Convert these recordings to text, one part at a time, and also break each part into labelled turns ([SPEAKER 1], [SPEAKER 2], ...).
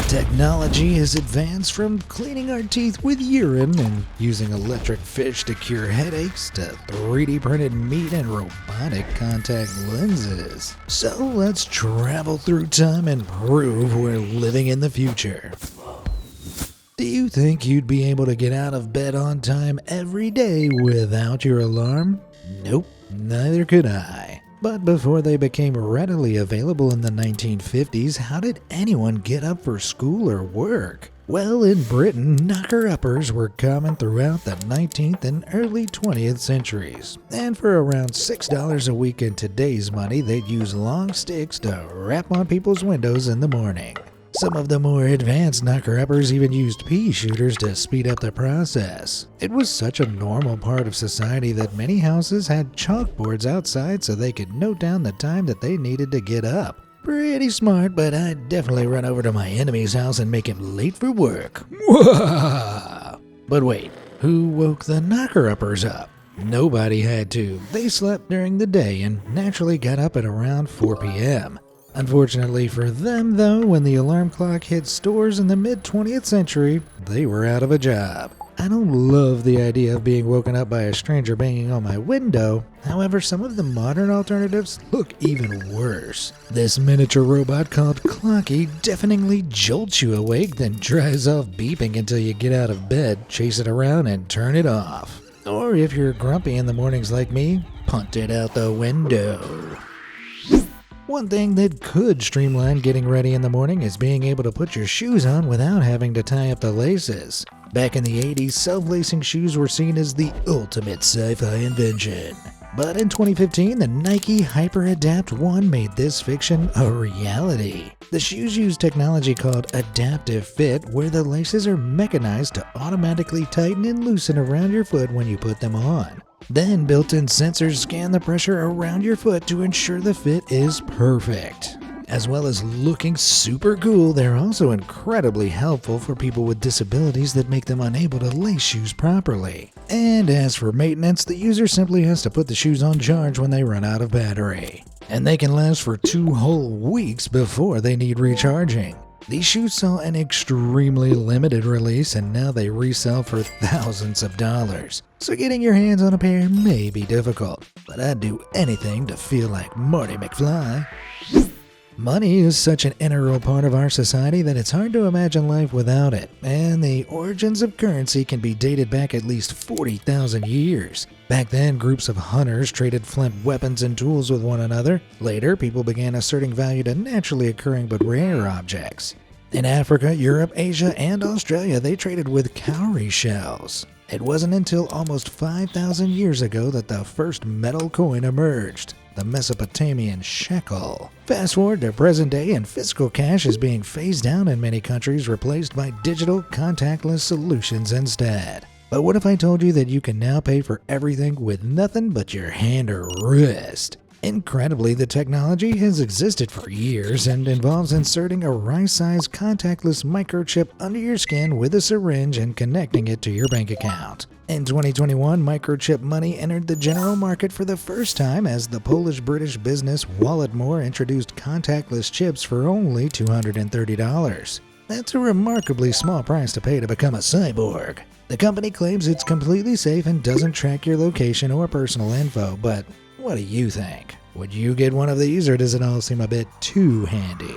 [SPEAKER 1] Technology has advanced from cleaning our teeth with urine and using electric fish to cure headaches to 3D printed meat and robotic contact lenses. So let's travel through time and prove we're living in the future. Do you think you'd be able to get out of bed on time every day without your alarm? Nope, neither could I. But before they became readily available in the 1950s, how did anyone get up for school or work? Well, in Britain, knocker-uppers were common throughout the 19th and early 20th centuries. And for around $6 a week in today's money, they'd use long sticks to rap on people's windows in the morning. Some of the more advanced knocker-uppers even used pea shooters to speed up the process. It was such a normal part of society that many houses had chalkboards outside so they could note down the time that they needed to get up. Pretty smart, but I'd definitely run over to my enemy's house and make him late for work. But wait, who woke the knocker-uppers up? Nobody had to. They slept during the day and naturally got up at around 4 p.m. Unfortunately for them, though, when the alarm clock hit stores in the mid-20th century, they were out of a job. I don't love the idea of being woken up by a stranger banging on my window. However, some of the modern alternatives look even worse. This miniature robot called Clocky deafeningly jolts you awake, then drives off beeping until you get out of bed, chase it around, and turn it off. Or if you're grumpy in the mornings like me, punt it out the window. One thing that could streamline getting ready in the morning is being able to put your shoes on without having to tie up the laces. Back in the 80s, self-lacing shoes were seen as the ultimate sci-fi invention. But in 2015, the Nike HyperAdapt 1 made this fiction a reality. The shoes use technology called Adaptive Fit, where the laces are mechanized to automatically tighten and loosen around your foot when you put them on. Then built-in sensors scan the pressure around your foot to ensure the fit is perfect. As well as looking super cool, they're also incredibly helpful for people with disabilities that make them unable to lace shoes properly. And as for maintenance, the user simply has to put the shoes on charge when they run out of battery. And they can last for 2 whole weeks before they need recharging. These shoes saw an extremely limited release, and now they resell for thousands of dollars. So getting your hands on a pair may be difficult, but I'd do anything to feel like Marty McFly. Money is such an integral part of our society that it's hard to imagine life without it, and the origins of currency can be dated back at least 40,000 years. Back then, groups of hunters traded flint weapons and tools with one another. Later, people began asserting value to naturally occurring but rare objects. In Africa, Europe, Asia, and Australia, they traded with cowrie shells. It wasn't until almost 5,000 years ago that the first metal coin emerged, the Mesopotamian shekel. Fast forward to present day, and physical cash is being phased out in many countries, replaced by digital, contactless solutions instead. But what if I told you that you can now pay for everything with nothing but your hand or wrist? Incredibly, the technology has existed for years and involves inserting a rice-sized contactless microchip under your skin with a syringe and connecting it to your bank account. In 2021, microchip money entered the general market for the first time as the Polish-British business Walletmore introduced contactless chips for only $230. That's a remarkably small price to pay to become a cyborg. The company claims it's completely safe and doesn't track your location or personal info, but what do you think? Would you get one of these, or does it all seem a bit too handy?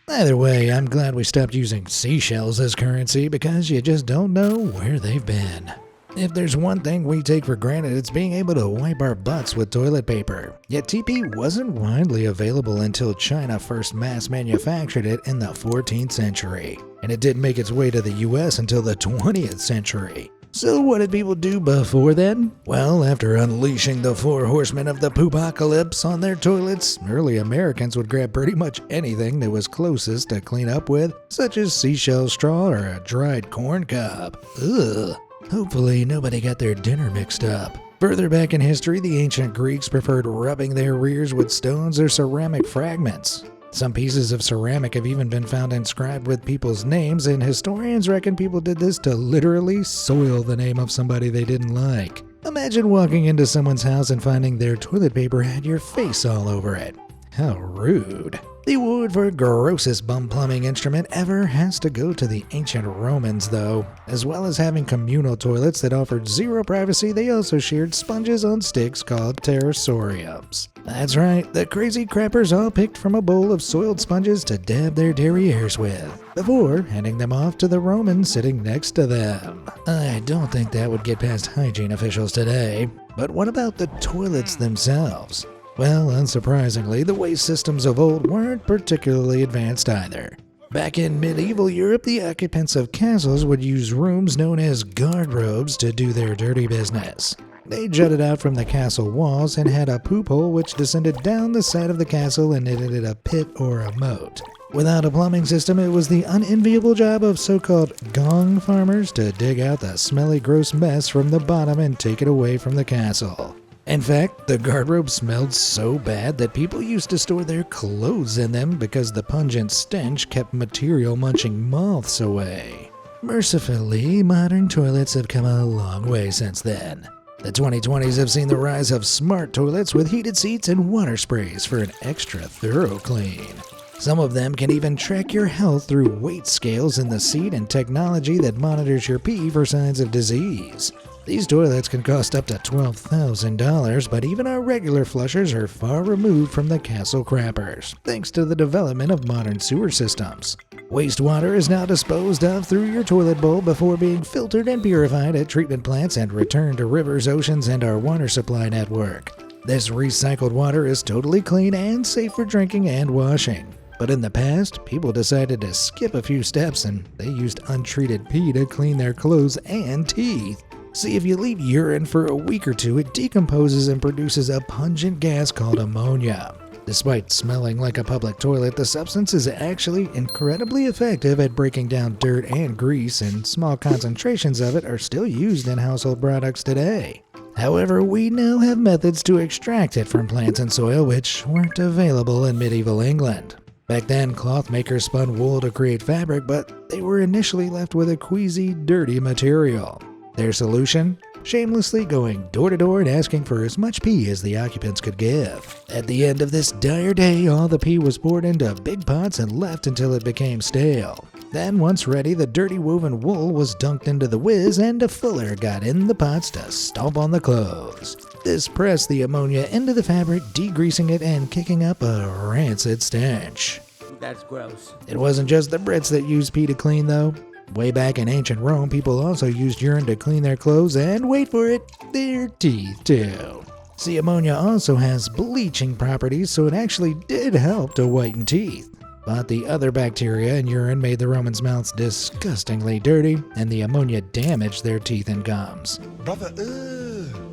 [SPEAKER 1] Either way, I'm glad we stopped using seashells as currency because you just don't know where they've been. If there's one thing we take for granted, it's being able to wipe our butts with toilet paper. Yet TP wasn't widely available until China first mass manufactured it in the 14th century. And it didn't make its way to the US until the 20th century. So what did people do before then? Well, after unleashing the 4 horsemen of the poopocalypse on their toilets, early Americans would grab pretty much anything that was closest to clean up with, such as seashell straw or a dried corn cob. Ugh. Hopefully nobody got their dinner mixed up. Further back in history, the ancient Greeks preferred rubbing their rears with stones or ceramic fragments. Some pieces of ceramic have even been found inscribed with people's names, and historians reckon people did this to literally soil the name of somebody they didn't like. Imagine walking into someone's house and finding their toilet paper had your face all over it. How rude. The award for grossest bum plumbing instrument ever has to go to the ancient Romans, though. As well as having communal toilets that offered zero privacy, they also shared sponges on sticks called pterosoriums. That's right, the crazy crappers all picked from a bowl of soiled sponges to dab their derrieres with, before handing them off to the Romans sitting next to them. I don't think that would get past hygiene officials today. But what about the toilets themselves? Well, unsurprisingly, the waste systems of old weren't particularly advanced either. Back in medieval Europe, the occupants of castles would use rooms known as guardrobes to do their dirty business. They jutted out from the castle walls and had a poop hole which descended down the side of the castle and knitted a pit or a moat. Without a plumbing system, it was the unenviable job of so-called gong farmers to dig out the smelly, gross mess from the bottom and take it away from the castle. In fact, the guardrobe smelled so bad that people used to store their clothes in them because the pungent stench kept material-munching moths away. Mercifully, modern toilets have come a long way since then. The 2020s have seen the rise of smart toilets with heated seats and water sprays for an extra thorough clean. Some of them can even track your health through weight scales in the seat and technology that monitors your pee for signs of disease. These toilets can cost up to $12,000, but even our regular flushers are far removed from the castle crappers, thanks to the development of modern sewer systems. Wastewater is now disposed of through your toilet bowl before being filtered and purified at treatment plants and returned to rivers, oceans, and our water supply network. This recycled water is totally clean and safe for drinking and washing. But in the past, people decided to skip a few steps and they used untreated pee to clean their clothes and teeth. See, if you leave urine for a week or two, it decomposes and produces a pungent gas called ammonia. Despite smelling like a public toilet, the substance is actually incredibly effective at breaking down dirt and grease, and small concentrations of it are still used in household products today. However, we now have methods to extract it from plants and soil which weren't available in medieval England. Back then, cloth makers spun wool to create fabric, but they were initially left with a queasy, dirty material. Their solution? Shamelessly going door to door and asking for as much pee as the occupants could give. At the end of this dire day, all the pee was poured into big pots and left until it became stale. Then, once ready, the dirty woven wool was dunked into the whiz and a fuller got in the pots to stomp on the clothes. This pressed the ammonia into the fabric, degreasing it and kicking up a rancid stench.
[SPEAKER 2] That's gross.
[SPEAKER 1] It wasn't just the Brits that used pee to clean, though. Way back in ancient Rome, people also used urine to clean their clothes and, wait for it, their teeth too. See, ammonia also has bleaching properties, so it actually did help to whiten teeth. But the other bacteria in urine made the Romans' mouths disgustingly dirty, and the ammonia damaged their teeth and gums.
[SPEAKER 3] Brother,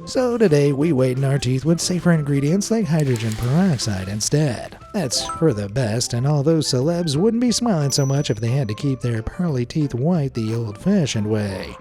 [SPEAKER 1] So today we whiten our teeth with safer ingredients like hydrogen peroxide instead. That's for the best, and all those celebs wouldn't be smiling so much if they had to keep their pearly teeth white the old-fashioned way.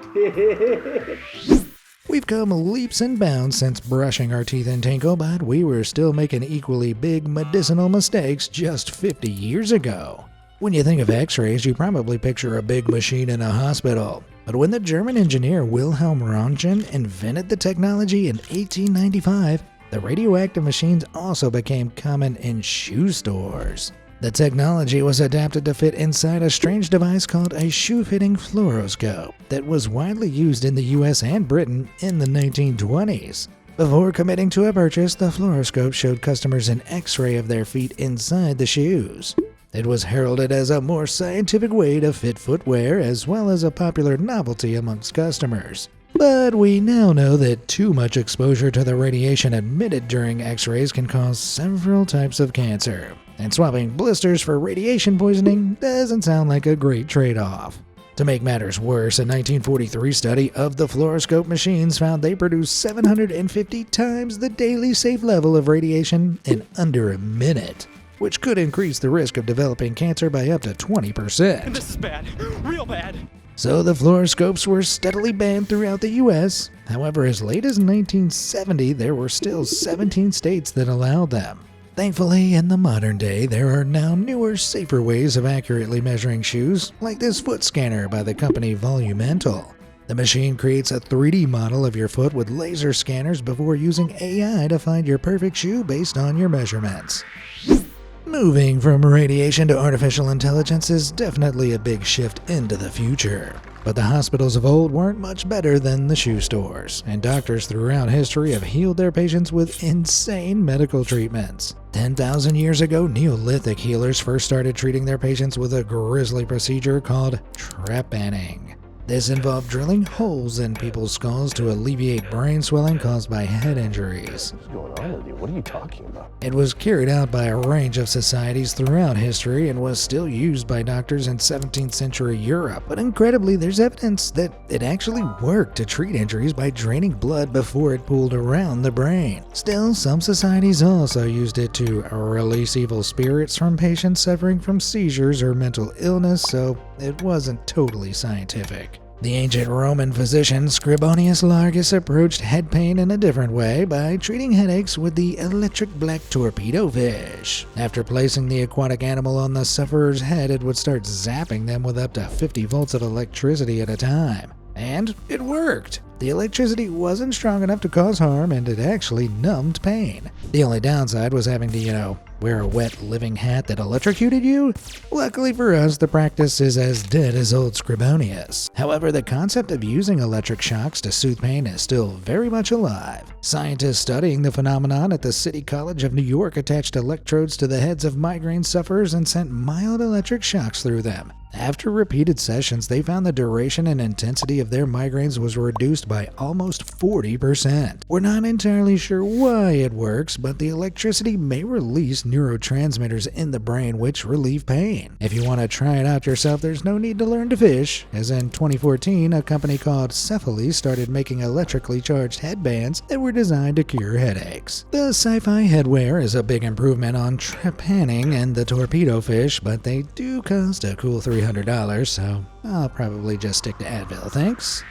[SPEAKER 1] We've come leaps and bounds since brushing our teeth in Tinkle, but we were still making equally big medicinal mistakes just 50 years ago. When you think of x-rays, you probably picture a big machine in a hospital. But when the German engineer Wilhelm Röntgen invented the technology in 1895, the radioactive machines also became common in shoe stores. The technology was adapted to fit inside a strange device called a shoe-fitting fluoroscope that was widely used in the US and Britain in the 1920s. Before committing to a purchase, the fluoroscope showed customers an x-ray of their feet inside the shoes. It was heralded as a more scientific way to fit footwear, as well as a popular novelty amongst customers. But we now know that too much exposure to the radiation emitted during x-rays can cause several types of cancer, and swapping blisters for radiation poisoning doesn't sound like a great trade-off. To make matters worse, a 1943 study of the fluoroscope machines found they produced 750 times the daily safe level of radiation in under a minute, which could increase the risk of developing cancer by up to 20%.
[SPEAKER 2] This is bad. Real bad.
[SPEAKER 1] So the fluoroscopes were steadily banned throughout the US. However, as late as 1970, there were still 17 states that allowed them. Thankfully, in the modern day, there are now newer, safer ways of accurately measuring shoes, like this foot scanner by the company Volumental. The machine creates a 3D model of your foot with laser scanners before using AI to find your perfect shoe based on your measurements. Moving from radiation to artificial intelligence is definitely a big shift into the future. But the hospitals of old weren't much better than the shoe stores, and doctors throughout history have healed their patients with insane medical treatments. 10,000 years ago, Neolithic healers first started treating their patients with a grisly procedure called trepanning. This involved drilling holes in people's skulls to alleviate brain swelling caused by head injuries.
[SPEAKER 3] What's going on with you? What are you talking about?
[SPEAKER 1] It was carried out by a range of societies throughout history and was still used by doctors in 17th century Europe. But incredibly, there's evidence that it actually worked to treat injuries by draining blood before it pooled around the brain. Still, some societies also used it to release evil spirits from patients suffering from seizures or mental illness, so it wasn't totally scientific. The ancient Roman physician Scribonius Largus approached head pain in a different way by treating headaches with the electric black torpedo fish. After placing the aquatic animal on the sufferer's head, it would start zapping them with up to 50 volts of electricity at a time. And it worked. The electricity wasn't strong enough to cause harm, and it actually numbed pain. The only downside was having to, wear a wet living hat that electrocuted you. Luckily for us, the practice is as dead as old Scribonius. However, the concept of using electric shocks to soothe pain is still very much alive. Scientists studying the phenomenon at the City College of New York attached electrodes to the heads of migraine sufferers and sent mild electric shocks through them. After repeated sessions, they found the duration and intensity of their migraines was reduced by almost 40%. We're not entirely sure why it works, but the electricity may release neurotransmitters in the brain which relieve pain. If you want to try it out yourself, there's no need to learn to fish, as in 2014, a company called Cephaly started making electrically charged headbands that were designed to cure headaches. The sci-fi headwear is a big improvement on trepanning and the torpedo fish, but they do cost a cool $300, so I'll probably just stick to Advil, thanks.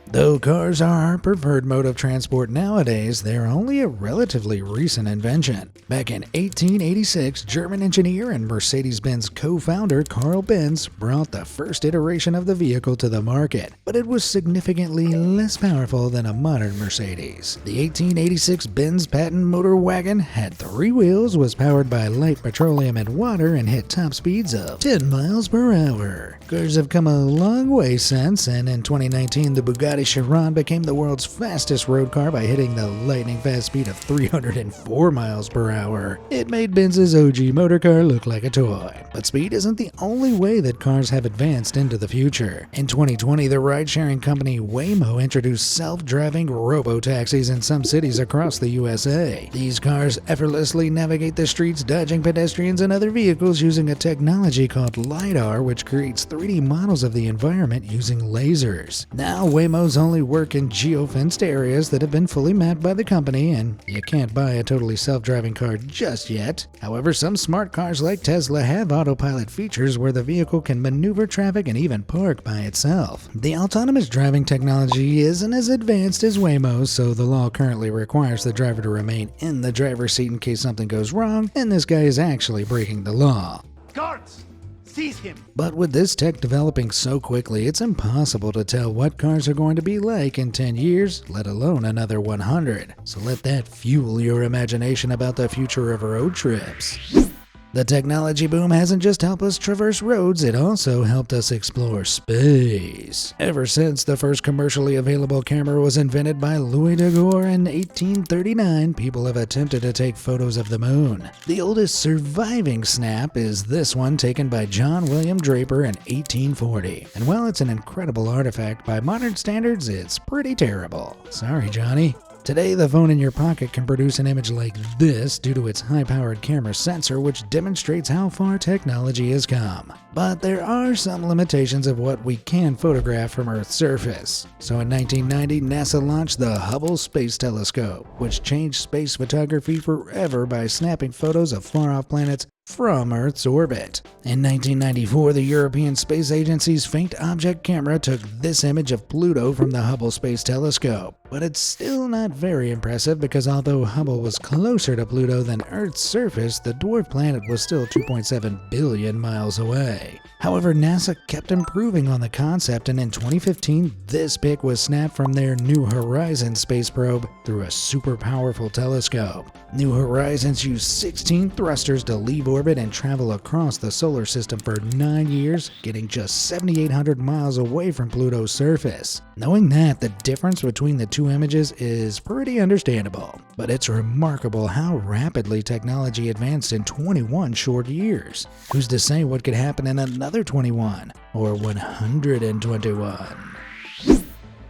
[SPEAKER 1] Though cars are our preferred mode of transport nowadays, they're only a relatively recent invention. Back in 1886, German engineer and Mercedes-Benz co-founder Carl Benz brought the first iteration of the vehicle to the market, but it was significantly less powerful than a modern Mercedes. The 1886 Benz patent motor wagon had 3 wheels, was powered by light petroleum and water, and hit top speeds of 10 miles per hour. Cars have come a long way since, and in 2019, the Bugatti Chiron became the world's fastest road car by hitting the lightning-fast speed of 304 miles per hour. It made Benz's OG motor car look like a toy. But speed isn't the only way that cars have advanced into the future. In 2020, the ride-sharing company Waymo introduced self-driving robo-taxis in some cities across the USA. These cars effortlessly navigate the streets, dodging pedestrians and other vehicles using a technology called LiDAR, which creates 3D models of the environment using lasers. Now, Waymo's only work in geo-fenced areas that have been fully mapped by the company, and you can't buy a totally self-driving car just yet. However, some smart cars like Tesla have autopilot features where the vehicle can maneuver traffic and even park by itself. The autonomous driving technology isn't as advanced as Waymo's, so the law currently requires the driver to remain in the driver's seat in case something goes wrong, and this guy is actually breaking the law.
[SPEAKER 2] Guards! Seize him!
[SPEAKER 1] But with this tech developing so quickly, it's impossible to tell what cars are going to be like in 10 years, let alone another 100. So let that fuel your imagination about the future of road trips. The technology boom hasn't just helped us traverse roads, it also helped us explore space. Ever since the first commercially available camera was invented by Louis Daguerre in 1839, people have attempted to take photos of the moon. The oldest surviving snap is this one taken by John William Draper in 1840. And while it's an incredible artifact, by modern standards, it's pretty terrible. Sorry, Johnny. Today, the phone in your pocket can produce an image like this due to its high-powered camera sensor, which demonstrates how far technology has come. But there are some limitations of what we can photograph from Earth's surface. So in 1990, NASA launched the Hubble Space Telescope, which changed space photography forever by snapping photos of far-off planets from Earth's orbit. In 1994, the European Space Agency's Faint Object Camera took this image of Pluto from the Hubble Space Telescope. But it's still not very impressive because although Hubble was closer to Pluto than Earth's surface, the dwarf planet was still 2.7 billion miles away. However, NASA kept improving on the concept, and in 2015, this pic was snapped from their New Horizons space probe through a super powerful telescope. New Horizons used 16 thrusters to leave orbit and travel across the solar system for 9 years, getting just 7,800 miles away from Pluto's surface. Knowing that, the difference between the two images is pretty understandable, but it's remarkable how rapidly technology advanced in 21 short years. Who's to say what could happen in another 21 or 121?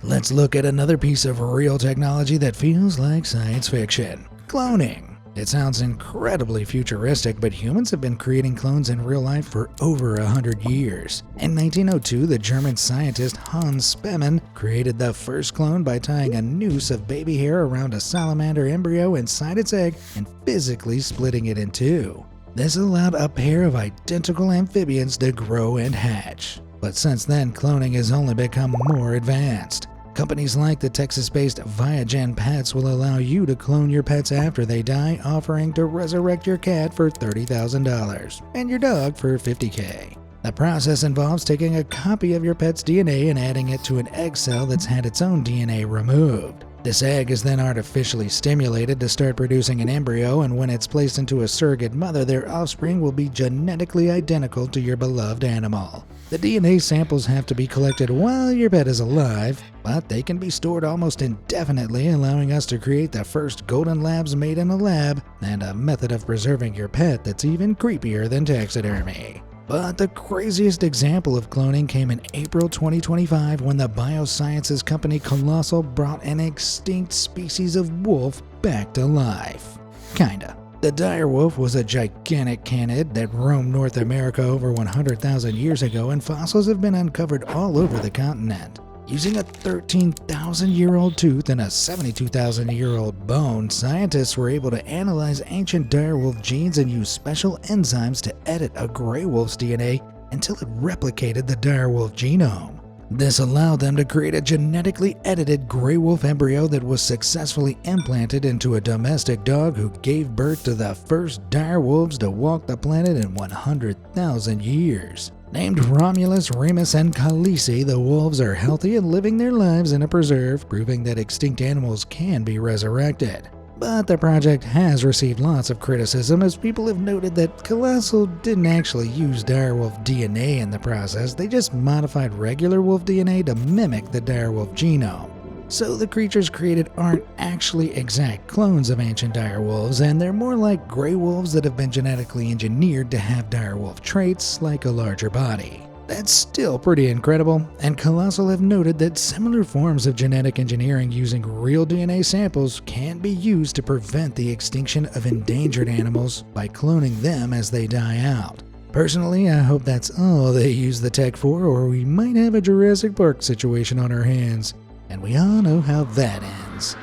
[SPEAKER 1] Let's look at another piece of real technology that feels like science fiction: cloning. It sounds incredibly futuristic, but humans have been creating clones in real life for over 100 years. In 1902, the German scientist Hans Spemann created the first clone by tying a noose of baby hair around a salamander embryo inside its egg and physically splitting it in two. This allowed a pair of identical amphibians to grow and hatch. But since then, cloning has only become more advanced. Companies like the Texas-based Viagen Pets will allow you to clone your pets after they die, offering to resurrect your cat for $30,000 and your dog for $50,000. The process involves taking a copy of your pet's DNA and adding it to an egg cell that's had its own DNA removed. This egg is then artificially stimulated to start producing an embryo, and when it's placed into a surrogate mother, their offspring will be genetically identical to your beloved animal. The DNA samples have to be collected while your pet is alive, but they can be stored almost indefinitely, allowing us to create the first golden labs made in a lab, and a method of preserving your pet that's even creepier than taxidermy. But the craziest example of cloning came in April 2025 when the biosciences company Colossal brought an extinct species of wolf back to life. Kinda. The dire wolf was a gigantic canid that roamed North America over 100,000 years ago, and fossils have been uncovered all over the continent. Using a 13,000-year-old tooth and a 72,000-year-old bone, scientists were able to analyze ancient direwolf genes and use special enzymes to edit a gray wolf's DNA until it replicated the direwolf genome. This allowed them to create a genetically edited gray wolf embryo that was successfully implanted into a domestic dog who gave birth to the first direwolves to walk the planet in 100,000 years. Named Romulus, Remus, and Khaleesi, the wolves are healthy and living their lives in a preserve, proving that extinct animals can be resurrected. But the project has received lots of criticism, as people have noted that Colossal didn't actually use direwolf DNA in the process. They just modified regular wolf DNA to mimic the direwolf genome. So the creatures created aren't actually exact clones of ancient direwolves, and they're more like gray wolves that have been genetically engineered to have direwolf traits like a larger body. That's still pretty incredible, and Colossal have noted that similar forms of genetic engineering using real DNA samples can be used to prevent the extinction of endangered animals by cloning them as they die out. Personally, I hope that's all they use the tech for, or we might have a Jurassic Park situation on our hands. And we all know how that ends.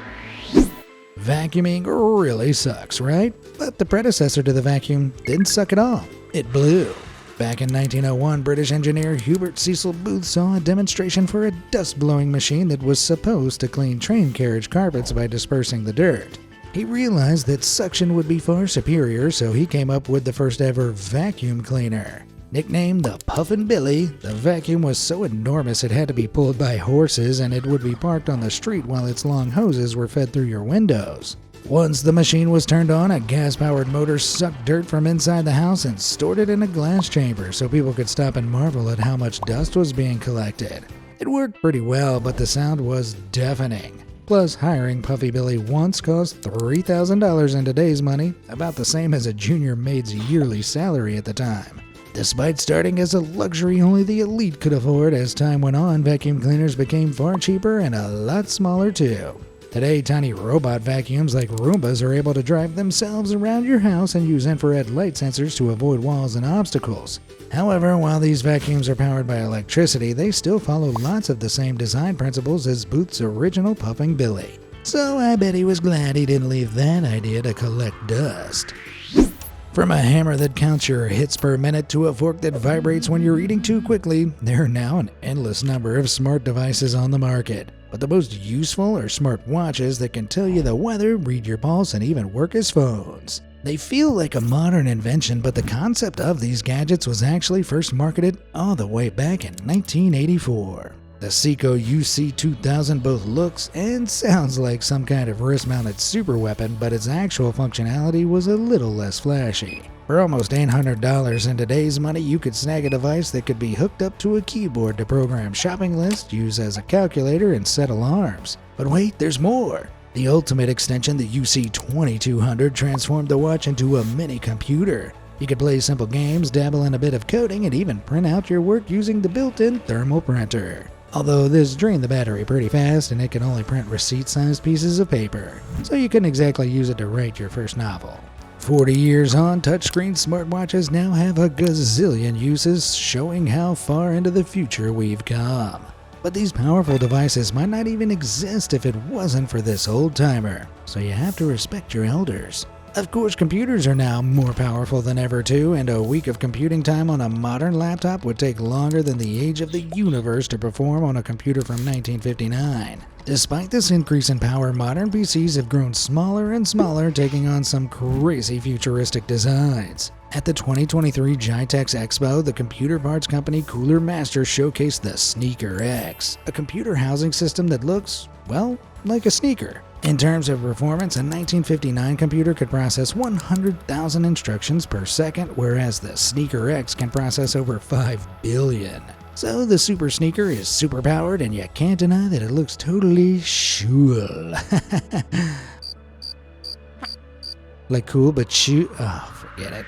[SPEAKER 1] Vacuuming really sucks, right? But the predecessor to the vacuum didn't suck at all. It blew. Back in 1901, British engineer Hubert Cecil Booth saw a demonstration for a dust-blowing machine that was supposed to clean train carriage carpets by dispersing the dirt. He realized that suction would be far superior, so he came up with the first ever vacuum cleaner. Nicknamed the Puffin' Billy, the vacuum was so enormous it had to be pulled by horses, and it would be parked on the street while its long hoses were fed through your windows. Once the machine was turned on, a gas-powered motor sucked dirt from inside the house and stored it in a glass chamber so people could stop and marvel at how much dust was being collected. It worked pretty well, but the sound was deafening. Plus, hiring Puffy Billy once cost $3,000 in today's money, about the same as a junior maid's yearly salary at the time. Despite starting as a luxury only the elite could afford, as time went on, vacuum cleaners became far cheaper and a lot smaller too. Today, tiny robot vacuums like Roombas are able to drive themselves around your house and use infrared light sensors to avoid walls and obstacles. However, while these vacuums are powered by electricity, they still follow lots of the same design principles as Booth's original Puffing Billy. So I bet he was glad he didn't leave that idea to collect dust. From a hammer that counts your hits per minute to a fork that vibrates when you're eating too quickly, there are now an endless number of smart devices on the market. but the most useful are smart watches that can tell you the weather, read your pulse, and even work as phones. They feel like a modern invention, but the concept of these gadgets was actually first marketed all the way back in 1984. The Seiko UC2000 both looks and sounds like some kind of wrist-mounted superweapon, but its actual functionality was a little less flashy. For almost $800 in today's money, you could snag a device that could be hooked up to a keyboard to program shopping lists, use as a calculator, and set alarms. But wait, there's more! The ultimate extension, the UC2200, transformed the watch into a mini computer. You could play simple games, dabble in a bit of coding, and even print out your work using the built-in thermal printer. Although this drained the battery pretty fast and it can only print receipt-sized pieces of paper, so you couldn't exactly use it to write your first novel. 40 years on, touchscreen smartwatches now have a gazillion uses, showing how far into the future we've come. But these powerful devices might not even exist if it wasn't for this old timer, so you have to respect your elders. Of course, computers are now more powerful than ever too, and a week of computing time on a modern laptop would take longer than the age of the universe to perform on a computer from 1959. Despite this increase in power, modern PCs have grown smaller and smaller, taking on some crazy futuristic designs. At the 2023 GITEX Expo, the computer parts company Cooler Master showcased the Sneaker X, a computer housing system that looks, well, like a sneaker. In terms of performance, a 1959 computer could process 100,000 instructions per second, whereas the Sneaker X can process over 5 billion. So the Super Sneaker is super powered, and you can't deny that it looks totally cool. Like cool, but forget it.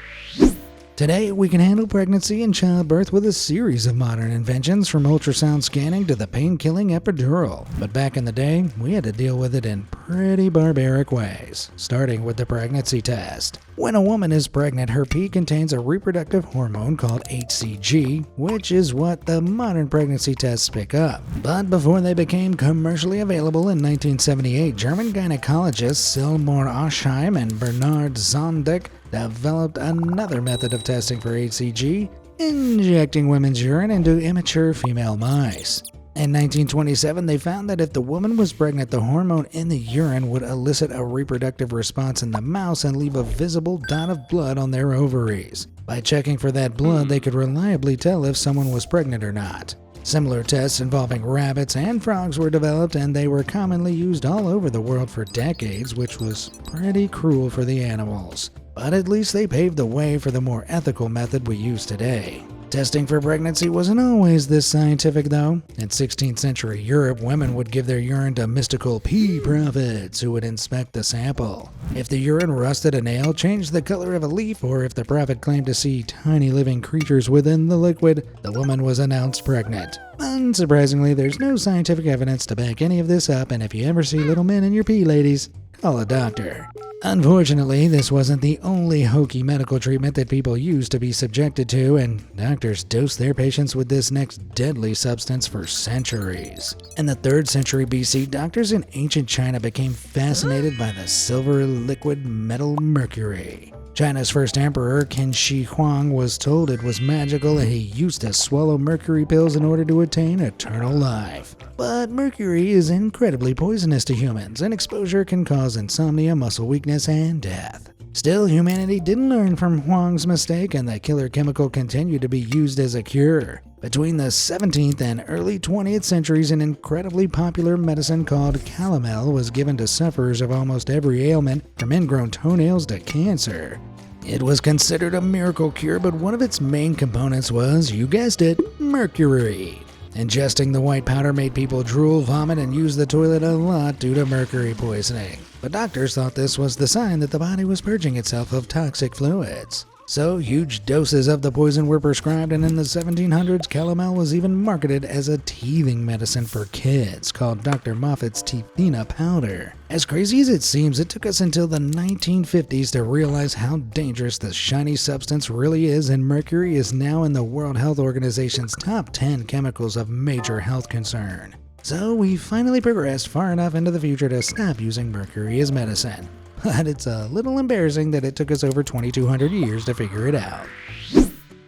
[SPEAKER 1] Today, we can handle pregnancy and childbirth with a series of modern inventions, from ultrasound scanning to the pain-killing epidural. But back in the day, we had to deal with it in pretty barbaric ways, starting with the pregnancy test. When a woman is pregnant, her pee contains a reproductive hormone called HCG, which is what the modern pregnancy tests pick up. But before they became commercially available in 1978, German gynecologists Silmor Oschheim and Bernard Zondick developed another method of testing for HCG, injecting women's urine into immature female mice. In 1927, they found that if the woman was pregnant, the hormone in the urine would elicit a reproductive response in the mouse and leave a visible dot of blood on their ovaries. By checking for that blood, they could reliably tell if someone was pregnant or not. Similar tests involving rabbits and frogs were developed, and they were commonly used all over the world for decades, which was pretty cruel for the animals. But at least they paved the way for the more ethical method we use today. Testing for pregnancy wasn't always this scientific, though. In 16th century Europe, women would give their urine to mystical pea prophets who would inspect the sample. If the urine rusted a nail, changed the color of a leaf, or if the prophet claimed to see tiny living creatures within the liquid, the woman was announced pregnant. Unsurprisingly, there's no scientific evidence to back any of this up, and if you ever see little men in your pee, ladies, call a doctor. Unfortunately, this wasn't the only hokey medical treatment that people used to be subjected to, and doctors dosed their patients with this next deadly substance for centuries. In the 3rd century BC, doctors in ancient China became fascinated by the silver liquid metal mercury. China's first emperor, Qin Shi Huang, was told it was magical and he used to swallow mercury pills in order to attain eternal life. But mercury is incredibly poisonous to humans, and exposure can cause insomnia, muscle weakness, and death. Still, humanity didn't learn from Huang's mistake, and the killer chemical continued to be used as a cure. Between the 17th and early 20th centuries, an incredibly popular medicine called calomel was given to sufferers of almost every ailment, from ingrown toenails to cancer. It was considered a miracle cure, but one of its main components was, you guessed it, mercury. Ingesting the white powder made people drool, vomit, and use the toilet a lot due to mercury poisoning. But doctors thought this was the sign that the body was purging itself of toxic fluids. So huge doses of the poison were prescribed, and in the 1700s, calomel was even marketed as a teething medicine for kids called Dr. Moffat's Teethina powder. As crazy as it seems, it took us until the 1950s to realize how dangerous this shiny substance really is, and mercury is now in the World Health Organization's top 10 chemicals of major health concern. So we finally progressed far enough into the future to stop using mercury as medicine. But it's a little embarrassing that it took us over 2,200 years to figure it out.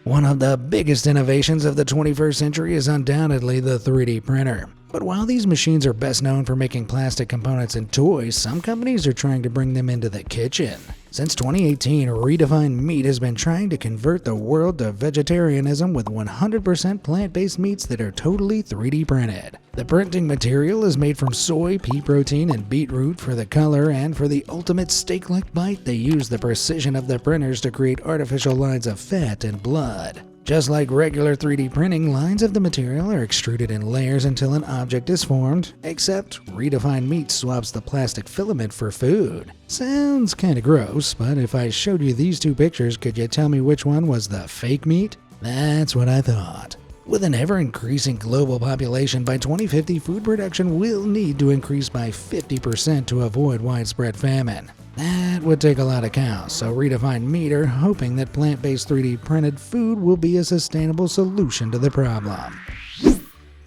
[SPEAKER 1] One of the biggest innovations of the 21st century is undoubtedly the 3D printer. But while these machines are best known for making plastic components and toys, some companies are trying to bring them into the kitchen. Since 2018, Redefined Meat has been trying to convert the world to vegetarianism with 100% plant-based meats that are totally 3D printed. The printing material is made from soy, pea protein, and beetroot for the color, and for the ultimate steak-like bite, they use the precision of the printers to create artificial lines of fat and blood. Just like regular 3D printing, lines of the material are extruded in layers until an object is formed, except Redefined Meat swaps the plastic filament for food. Sounds kinda gross, but if I showed you these two pictures, could you tell me which one was the fake meat? That's what I thought. With an ever-increasing global population, by 2050, food production will need to increase by 50% to avoid widespread famine. That would take a lot of cows, so Redefined Meat are hoping that plant-based 3D printed food will be a sustainable solution to the problem.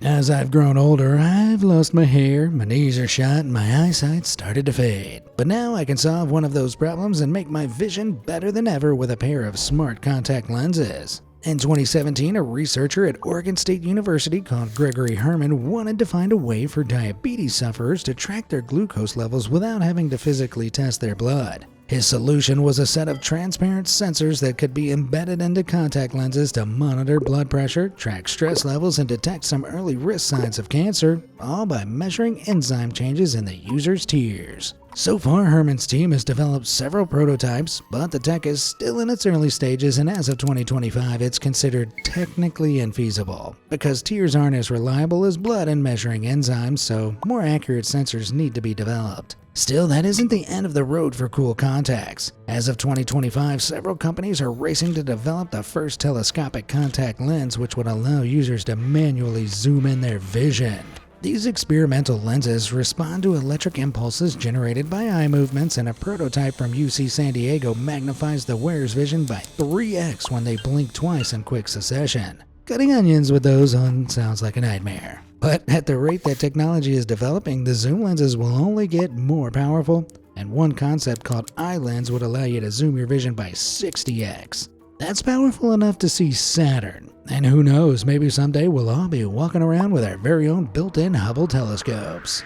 [SPEAKER 1] As I've grown older, I've lost my hair, my knees are shot, and my eyesight started to fade. But now I can solve one of those problems and make my vision better than ever with a pair of smart contact lenses. In 2017, a researcher at Oregon State University called Gregory Herman wanted to find a way for diabetes sufferers to track their glucose levels without having to physically test their blood. His solution was a set of transparent sensors that could be embedded into contact lenses to monitor blood pressure, track stress levels, and detect some early risk signs of cancer, all by measuring enzyme changes in the user's tears. So far, Herman's team has developed several prototypes, but the tech is still in its early stages, and as of 2025, it's considered technically infeasible, because tears aren't as reliable as blood in measuring enzymes, so more accurate sensors need to be developed. Still, that isn't the end of the road for cool contacts. As of 2025, several companies are racing to develop the first telescopic contact lens, which would allow users to manually zoom in their vision. These experimental lenses respond to electric impulses generated by eye movements, and a prototype from UC San Diego magnifies the wearer's vision by 3x when they blink twice in quick succession. Cutting onions with those on sounds like a nightmare. But at the rate that technology is developing, the zoom lenses will only get more powerful, and one concept called iLens would allow you to zoom your vision by 60x. That's powerful enough to see Saturn, and who knows, maybe someday we'll all be walking around with our very own built-in Hubble telescopes.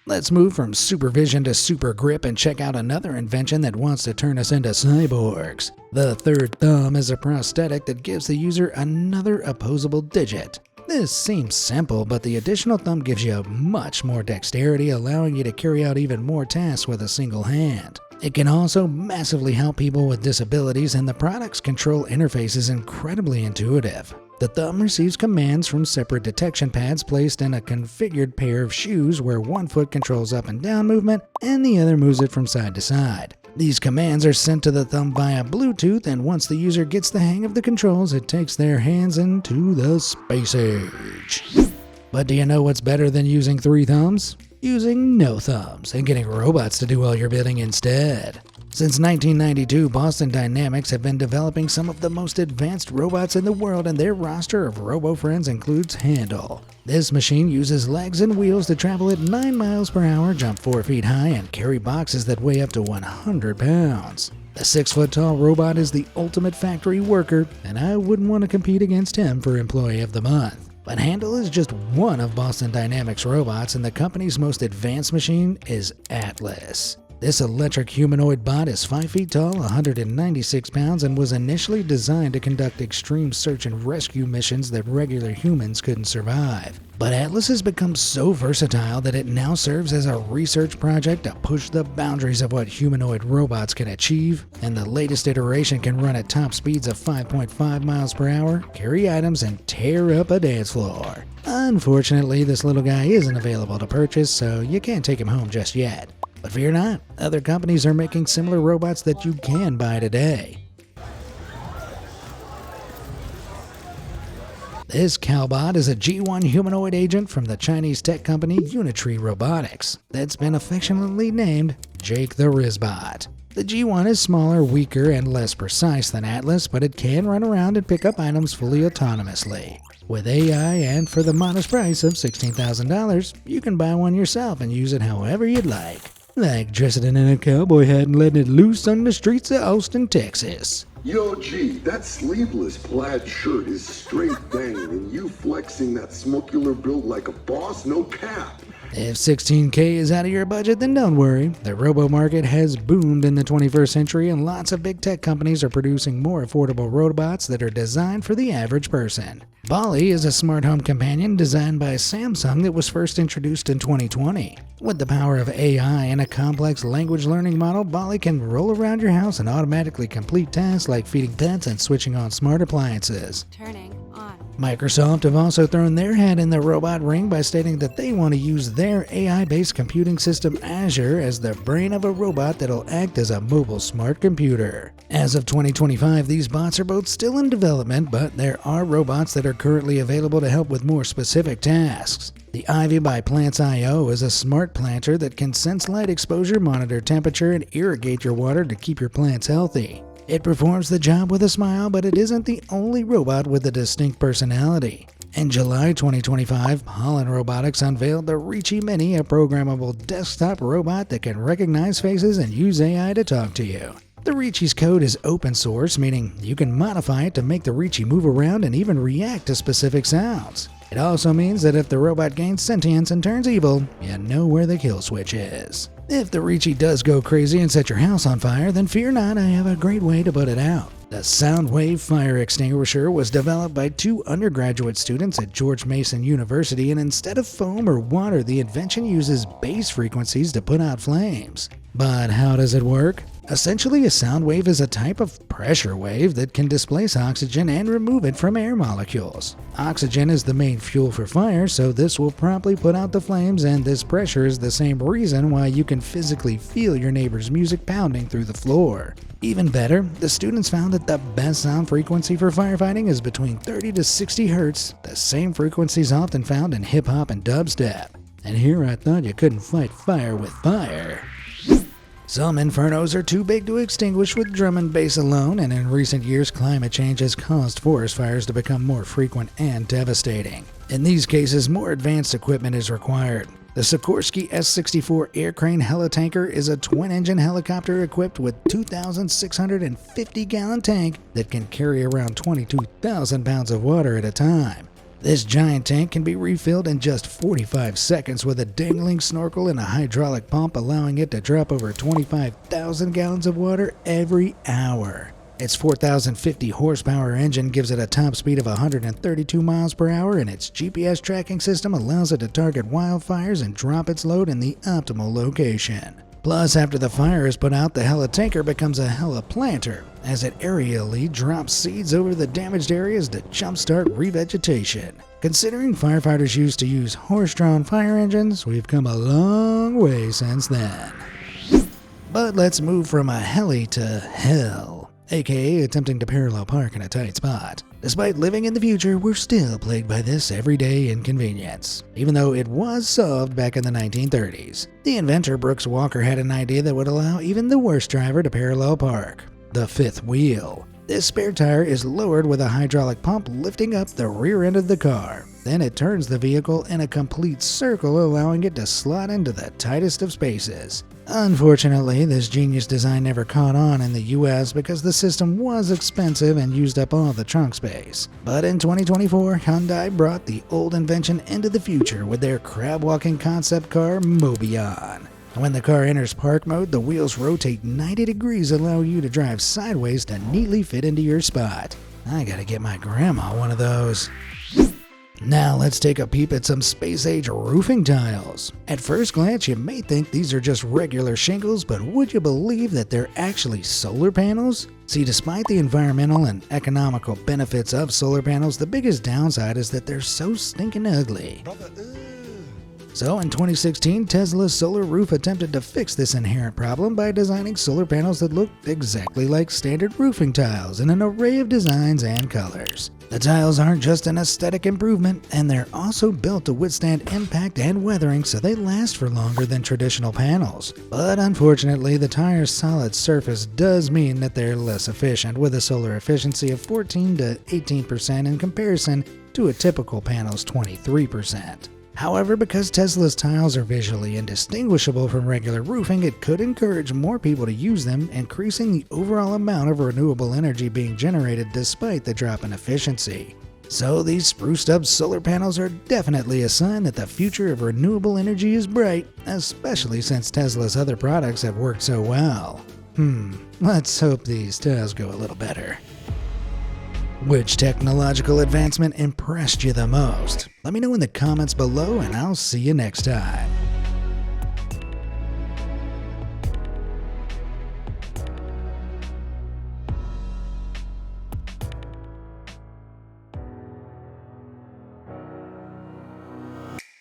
[SPEAKER 1] Let's move from supervision to super grip and check out another invention that wants to turn us into cyborgs. The third thumb is a prosthetic that gives the user another opposable digit. This seems simple, but the additional thumb gives you much more dexterity, allowing you to carry out even more tasks with a single hand. It can also massively help people with disabilities, and the product's control interface is incredibly intuitive. The thumb receives commands from separate detection pads placed in a configured pair of shoes, where one foot controls up and down movement and the other moves it from side to side. These commands are sent to the thumb via Bluetooth, and once the user gets the hang of the controls, it takes their hands into the space age. But do you know what's better than using three thumbs? Using no thumbs and getting robots to do all your bidding instead. Since 1992, Boston Dynamics have been developing some of the most advanced robots in the world, and their roster of robo-friends includes Handle. This machine uses legs and wheels to travel at 9 miles per hour, jump 4 feet high, and carry boxes that weigh up to 100 pounds. The 6-foot-tall robot is the ultimate factory worker, and I wouldn't want to compete against him for Employee of the Month. But Handle is just one of Boston Dynamics' robots, and the company's most advanced machine is Atlas. This electric humanoid bot is 5 feet tall, 196 pounds, and was initially designed to conduct extreme search and rescue missions that regular humans couldn't survive. But Atlas has become so versatile that it now serves as a research project to push the boundaries of what humanoid robots can achieve, and the latest iteration can run at top speeds of 5.5 miles per hour, carry items, and tear up a dance floor. Unfortunately, this little guy isn't available to purchase, so you can't take him home just yet. But fear not, other companies are making similar robots that you can buy today. This Cowbot is a G1 humanoid agent from the Chinese tech company Unitree Robotics that's been affectionately named Jake the Rizbot. The G1 is smaller, weaker, and less precise than Atlas, but it can run around and pick up items fully autonomously. With AI and for the modest price of $16,000, you can buy one yourself and use it however you'd like dressing it in a cowboy hat and letting it loose on the streets of Austin, Texas.
[SPEAKER 4] Yo, G, that sleeveless plaid shirt is straight banging, and you flexing that smokular build like a boss? No cap.
[SPEAKER 1] If 16K is out of your budget, then don't worry. The robo market has boomed in the 21st century, and lots of big tech companies are producing more affordable robots that are designed for the average person. Bali is a smart home companion designed by Samsung that was first introduced in 2020. With the power of AI and a complex language learning model, Bali can roll around your house and automatically complete tasks like feeding pets and switching on smart appliances.
[SPEAKER 5] Turning on.
[SPEAKER 1] Microsoft have also thrown their hat in the robot ring by stating that they want to use their AI-based computing system Azure as the brain of a robot that'll act as a mobile smart computer. As of 2025, these bots are both still in development, but there are robots that are currently available to help with more specific tasks. The Ivy by Plants.io is a smart planter that can sense light exposure, monitor temperature, and irrigate your water to keep your plants healthy. It performs the job with a smile, but it isn't the only robot with a distinct personality. In July 2025, Holland Robotics unveiled the Reachy Mini, a programmable desktop robot that can recognize faces and use AI to talk to you. The Reachy's code is open source, meaning you can modify it to make the Reachy move around and even react to specific sounds. It also means that if the robot gains sentience and turns evil, you know where the kill switch is. If the Reachy does go crazy and set your house on fire, then fear not, I have a great way to put it out. The Soundwave Fire Extinguisher was developed by 2 undergraduate students at George Mason University, and instead of foam or water, the invention uses bass frequencies to put out flames. But how does it work? Essentially, a sound wave is a type of pressure wave that can displace oxygen and remove it from air molecules. Oxygen is the main fuel for fire, so this will promptly put out the flames, and this pressure is the same reason why you can physically feel your neighbor's music pounding through the floor. Even better, the students found that the best sound frequency for firefighting is between 30 to 60 Hz, the same frequencies often found in hip-hop and dubstep. And here I thought you couldn't fight fire with fire. Some infernos are too big to extinguish with drum and bass alone, and in recent years climate change has caused forest fires to become more frequent and devastating. In these cases, more advanced equipment is required. The Sikorsky S-64 air crane helitanker is a twin-engine helicopter equipped with 2,650-gallon tank that can carry around 22,000 pounds of water at a time. This giant tank can be refilled in just 45 seconds with a dangling snorkel and a hydraulic pump, allowing it to drop over 25,000 gallons of water every hour. Its 4,050 horsepower engine gives it a top speed of 132 miles per hour, and its GPS tracking system allows it to target wildfires and drop its load in the optimal location. Plus, after the fire is put out, the helitanker becomes a heliplanter, as it aerially drops seeds over the damaged areas to jumpstart revegetation. Considering firefighters used to use horse-drawn fire engines, we've come a long way since then. But let's move from a heli to hell, aka attempting to parallel park in a tight spot. Despite living in the future, we're still plagued by this everyday inconvenience, even though it was solved back in the 1930s. The inventor Brooks Walker had an idea that would allow even the worst driver to parallel park: the fifth wheel. This spare tire is lowered with a hydraulic pump lifting up the rear end of the car. Then it turns the vehicle in a complete circle, allowing it to slot into the tightest of spaces. Unfortunately, this genius design never caught on in the US because the system was expensive and used up all the trunk space. But in 2024, Hyundai brought the old invention into the future with their crab-walking concept car, Mobion. When the car enters park mode, the wheels rotate 90 degrees, allowing you to drive sideways to neatly fit into your spot. I gotta get my grandma one of those. Now let's take a peep at some space-age roofing tiles. At first glance, you may think these are just regular shingles, but would you believe that they're actually solar panels? See, despite the environmental and economical benefits of solar panels, the biggest downside is that they're so stinking ugly. So in 2016, Tesla's Solar Roof attempted to fix this inherent problem by designing solar panels that looked exactly like standard roofing tiles in an array of designs and colors. The tiles aren't just an aesthetic improvement, and they're also built to withstand impact and weathering, so they last for longer than traditional panels. But unfortunately, the tile's solid surface does mean that they're less efficient, with a solar efficiency of 14 to 18% in comparison to a typical panel's 23%. However, because Tesla's tiles are visually indistinguishable from regular roofing, it could encourage more people to use them, increasing the overall amount of renewable energy being generated despite the drop in efficiency. So these spruced up solar panels are definitely a sign that the future of renewable energy is bright, especially since Tesla's other products have worked so well. Let's hope these does go a little better. Which technological advancement impressed you the most? Let me know in the comments below and I'll see you next time.